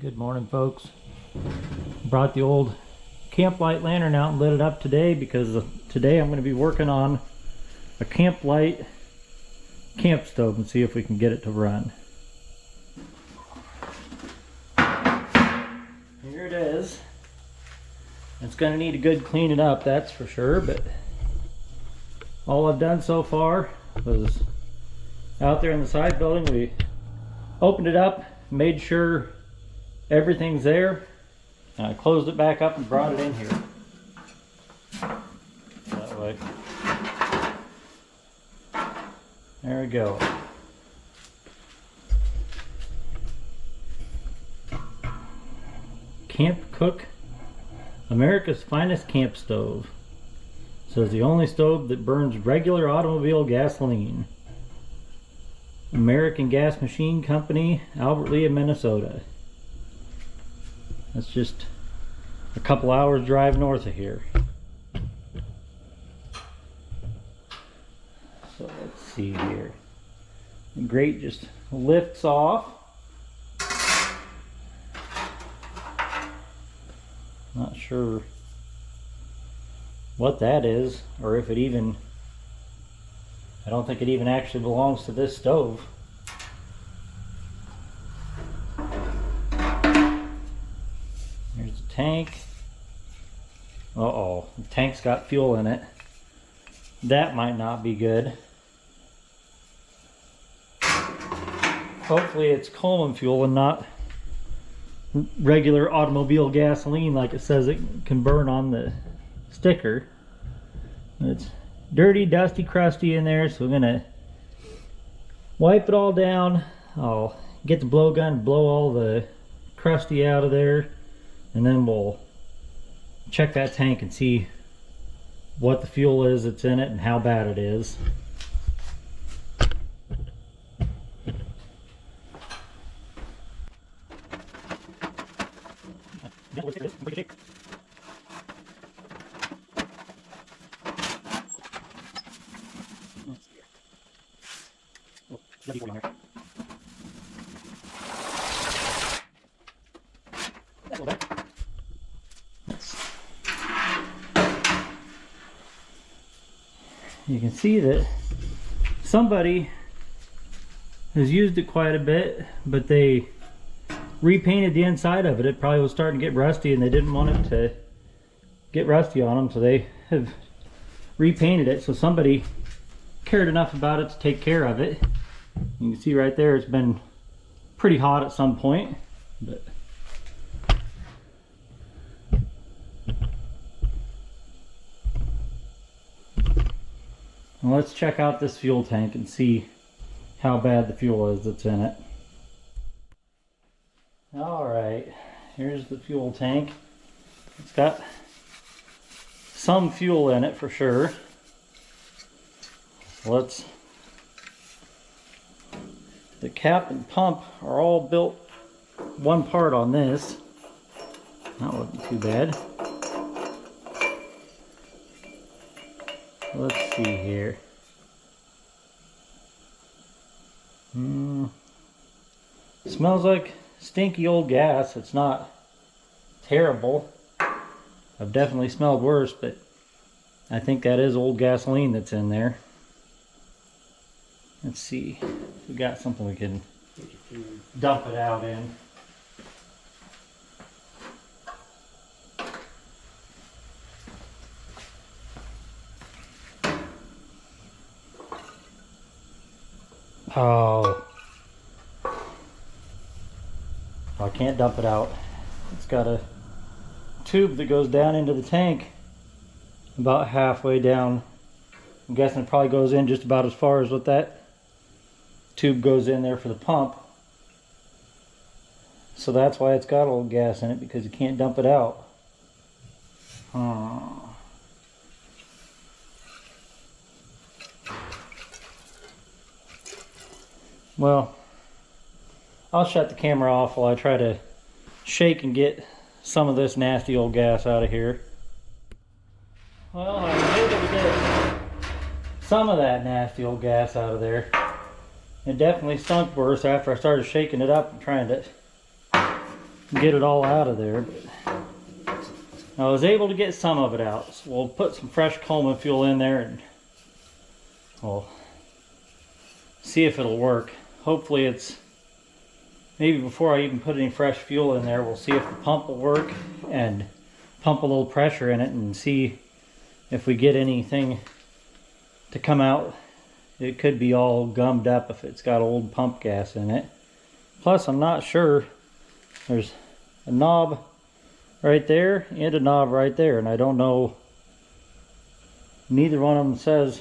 Good morning, folks. Brought the old camp light lantern out and lit it up today because today I'm going to be working on a camp light camp stove and see if we can get it to run. Here it is. It's going to need a good cleaning up, that's for sure, but all I've done so far was out there in the side building. We opened it up, made sure everything's there, and I closed it back up and brought it in here. That way. There we go. KampKook, America's finest camp stove. Says the only stove that burns regular automobile gasoline. American Gas Machine Company, Albert Lea, Minnesota. That's just a couple hours drive north of here. So let's see here. The grate just lifts off. Not sure what that is, or if it even, I don't think it even actually belongs to this stove. Here's the tank. Uh-oh, the tank's got fuel in it. That might not be good. Hopefully it's Coleman fuel and not regular automobile gasoline like it says it can burn on the sticker. It's dirty, dusty, crusty in there, so we're gonna wipe it all down. I'll get the blowgun and blow all the crusty out of there, and then we'll check that tank and see what the fuel is that's in it and how bad it is. You can see that somebody has used it quite a bit, but they repainted the inside of it. It probably was starting to get rusty and they didn't want it to get rusty on them, so they have repainted it. So somebody cared enough about it to take care of it. You can see right there it's been pretty hot at some point, but well, let's check out this fuel tank and see how bad the fuel is that's in it. Alright, here's the fuel tank. It's got some fuel in it for sure. The cap and pump are all built one part on this. That wasn't too bad. Let's see here. Smells like stinky old gas. It's not terrible. I've definitely smelled worse, but I think that is old gasoline that's in there. Let's see if we got something we can dump it out in. Oh, I can't dump it out. It's got a tube that goes down into the tank about halfway down. I'm guessing it probably goes in just about as far as what that tube goes in there for the pump. So that's why it's got old gas in it, because you can't dump it out. Well, I'll shut the camera off while I try to shake and get some of this nasty old gas out of here. Well, I was able to get some of that nasty old gas out of there. It definitely stunk worse after I started shaking it up and trying to get it all out of there. But I was able to get some of it out. So we'll put some fresh Coleman fuel in there and we'll see if it'll work. Hopefully it's, maybe before I even put any fresh fuel in there, we'll see if the pump will work and pump a little pressure in it and see if we get anything to come out. It could be all gummed up if it's got old pump gas in it. Plus, I'm not sure. There's a knob right there and a knob right there, and I don't know, neither one of them says,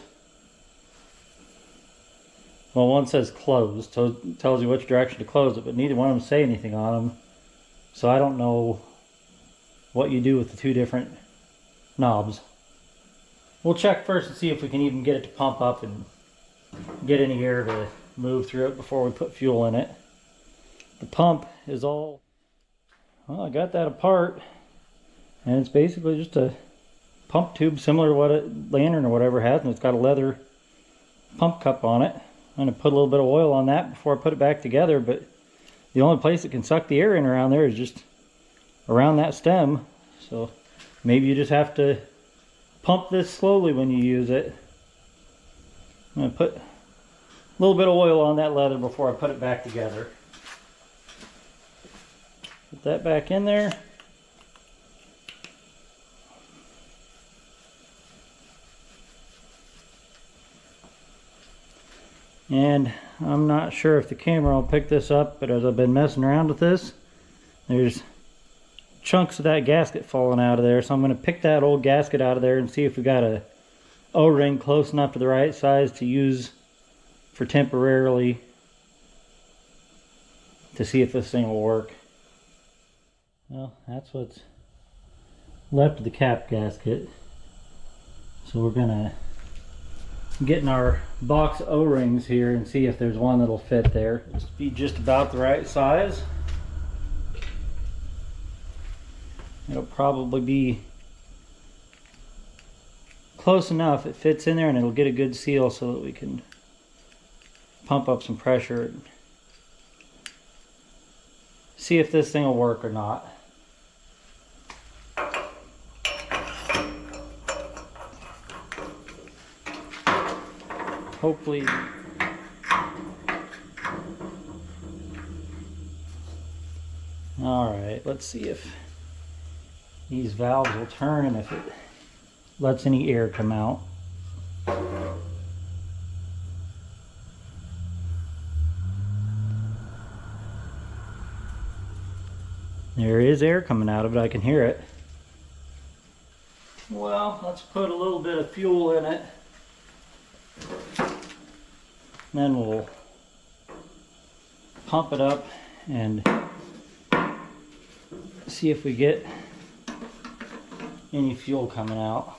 well, one says closed, so it tells you which direction to close it, but neither one of them say anything on them. So I don't know what you do with the two different knobs. We'll check first and see if we can even get it to pump up and get any air to move through it before we put fuel in it. The pump is all, well, I got that apart, and it's basically just a pump tube similar to what a lantern or whatever has, and it's got a leather pump cup on it. I'm going to put a little bit of oil on that before I put it back together, but the only place it can suck the air in around there is just around that stem. So maybe you just have to pump this slowly when you use it. I'm going to put a little bit of oil on that leather before I put it back together. Put that back in there. And I'm not sure if the camera will pick this up, but as I've been messing around with this, there's chunks of that gasket falling out of there. So I'm going to pick that old gasket out of there and see if we got a O-ring close enough to the right size to use for temporarily, to see if this thing will work. Well, that's what's left of the cap gasket. So we're going to get in our box O-rings here and see if there's one that'll fit there. Just be just about the right size. It'll probably be close enough. It fits in there and it'll get a good seal so that we can pump up some pressure and see if this thing will work or not. Hopefully, all right, let's see if these valves will turn and if it lets any air come out. There is air coming out of it, I can hear it. Well, let's put a little bit of fuel in it. Then we'll pump it up and see if we get any fuel coming out.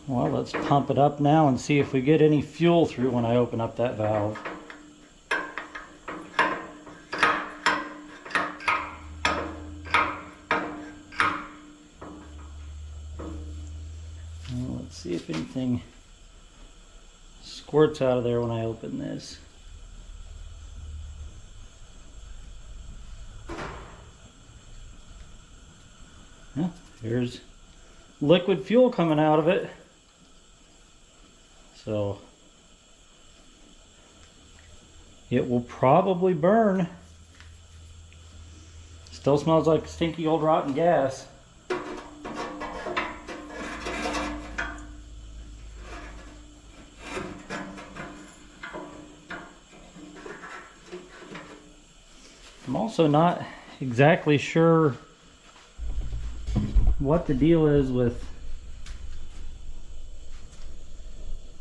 Well, let's pump it up now and see if we get any fuel through when I open up that valve. Let's see if anything squirts out of there when I open this. Yeah, there's liquid fuel coming out of it. So it will probably burn. Still smells like stinky old rotten gas. I'm also not exactly sure what the deal is with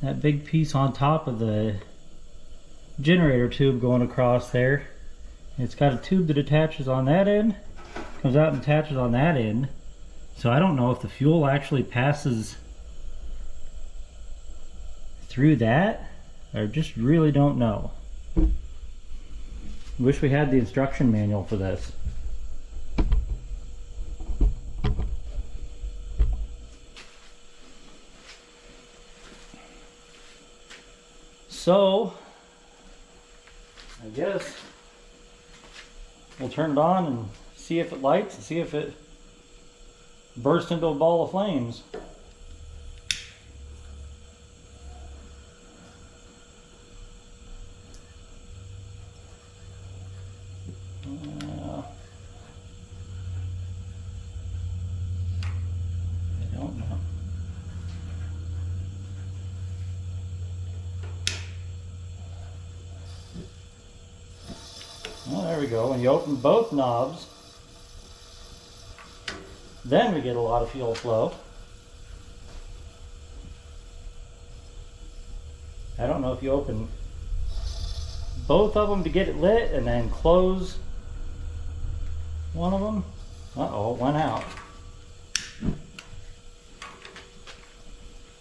that big piece on top of the generator tube going across there. It's got a tube that attaches on that end, comes out and attaches on that end. So I don't know if the fuel actually passes through that. I just really don't know. Wish we had the instruction manual for this. So I guess we'll turn it on and see if it lights and see if it bursts into a ball of flames. I don't know. Well, there we go. When you open both knobs, then we get a lot of fuel flow. I don't know if you open both of them to get it lit and then close one of them. Uh-oh, it went out.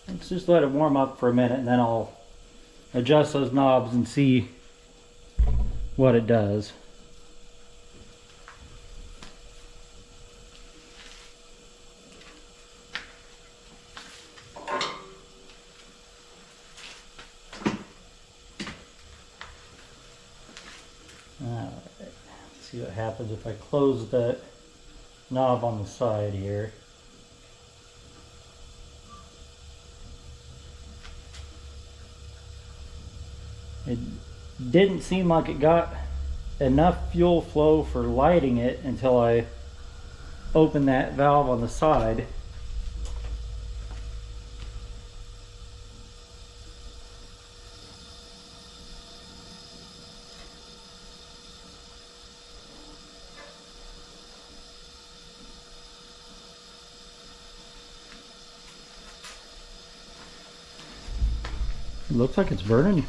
Let's just let it warm up for a minute and then I'll adjust those knobs and see what it does. Alright, let's see what happens if I close that knob on the side here. It didn't seem like it got enough fuel flow for lighting it until I opened that valve on the side. It looks like it's burning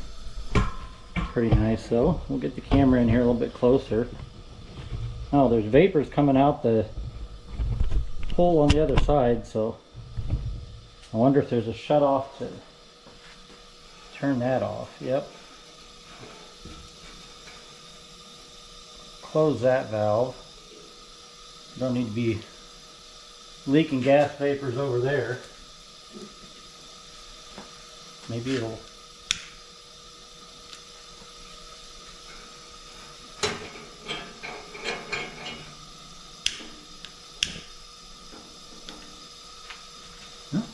pretty nice though. We'll get the camera in here a little bit closer. Oh, there's vapors coming out the hole on the other side, so I wonder if there's a shut off to turn that off. Yep. Close that valve. Don't need to be leaking gas vapors over there. Maybe it'll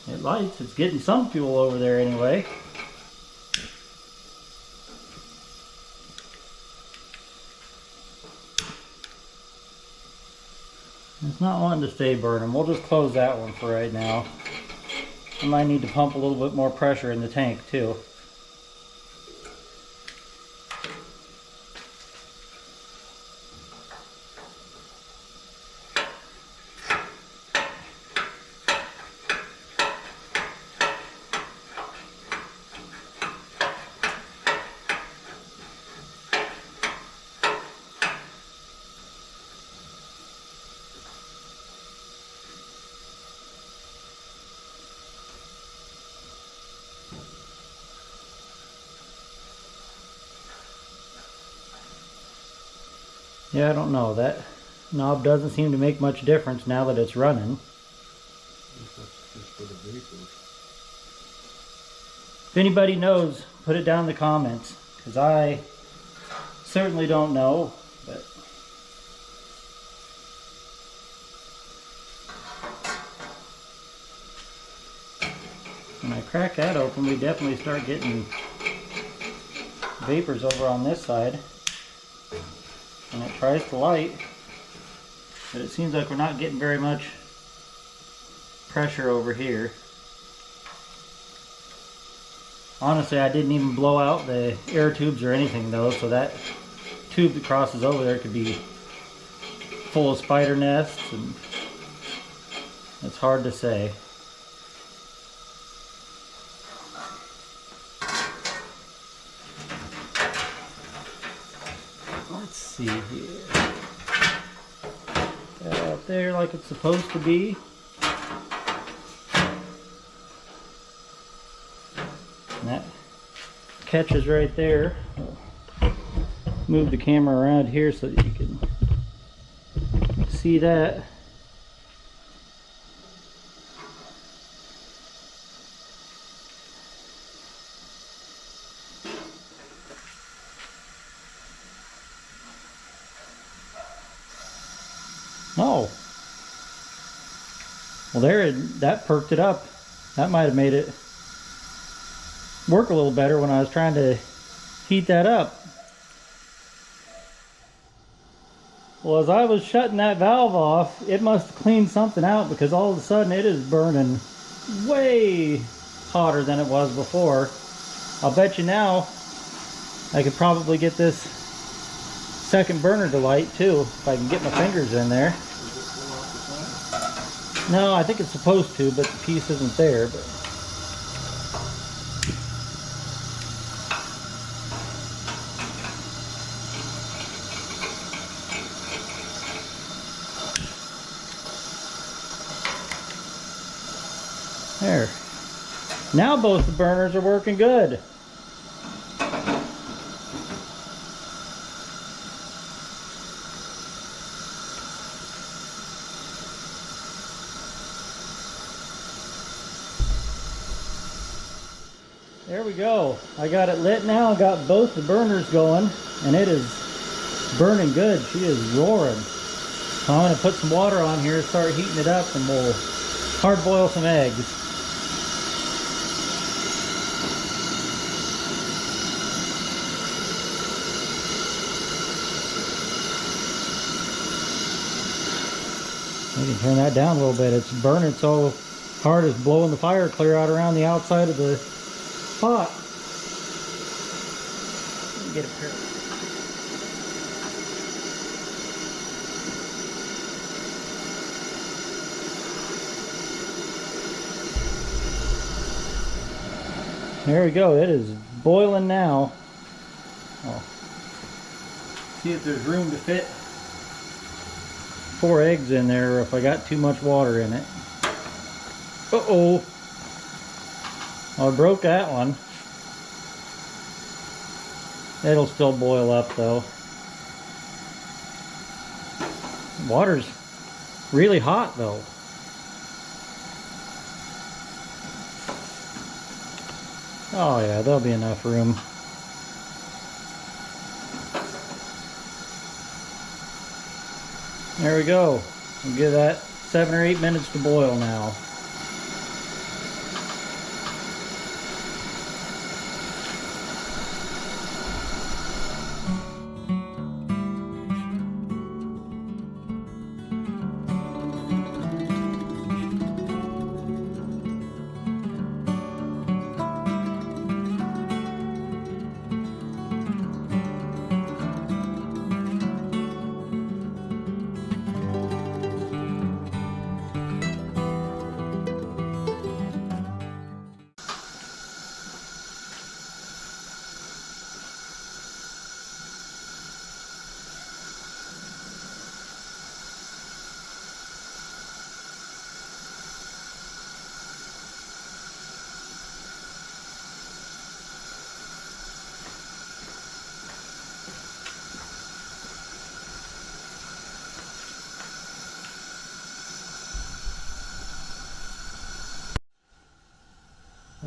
it lights. It's getting some fuel over there anyway. It's not wanting to stay burning. We'll just close that one for right now. I might need to pump a little bit more pressure in the tank too. Yeah, I don't know. That knob doesn't seem to make much difference now that it's running. If anybody knows, put it down in the comments, because I certainly don't know. But when I crack that open, we definitely start getting vapors over on this side. And it tries to light, but it seems like we're not getting very much pressure over here. Honestly, I didn't even blow out the air tubes or anything though, so that tube that crosses over there could be full of spider nests, and it's hard to say. Let's see here. That out there like it's supposed to be. And that catches right there. I'll move the camera around here so that you can see that. No. Well, that perked it up. That might have made it work a little better when I was trying to heat that up. Well, as I was shutting that valve off, it must have cleaned something out, because all of a sudden it is burning way hotter than it was before. I'll bet you now I could probably get this second burner to light too, if I can get my fingers in there. No, I think it's supposed to, but the piece isn't there. But there. Now both the burners are working good. There we go. I got it lit now. I got both the burners going, and it is burning good. She is roaring. So I'm going to put some water on here, start heating it up, and we'll hard boil some eggs. We can turn that down a little bit. It's burning so hard it's blowing the fire clear out around the outside of the pot. Let me get it here. There we go. It is boiling now. Oh. See if there's room to fit 4 eggs in there, or if I got too much water in it. Uh-oh. I broke that one. It'll still boil up though. Water's really hot though. Oh yeah, there'll be enough room. There we go. We'll give that 7 or 8 minutes to boil now.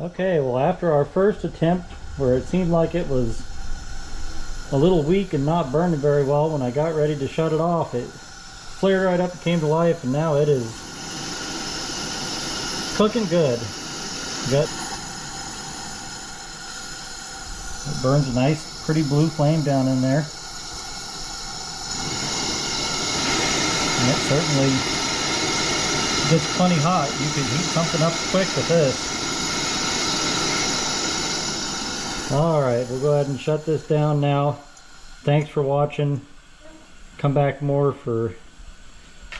Okay, well, after our first attempt where it seemed like it was a little weak and not burning very well, when I got ready to shut it off, it flared right up and came to life, and now it is cooking good. It burns a nice, pretty blue flame down in there. And it certainly gets plenty hot. You could heat something up quick with this. Alright, we'll go ahead and shut this down now. Thanks for watching. Come back more for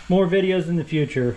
more videos in the future.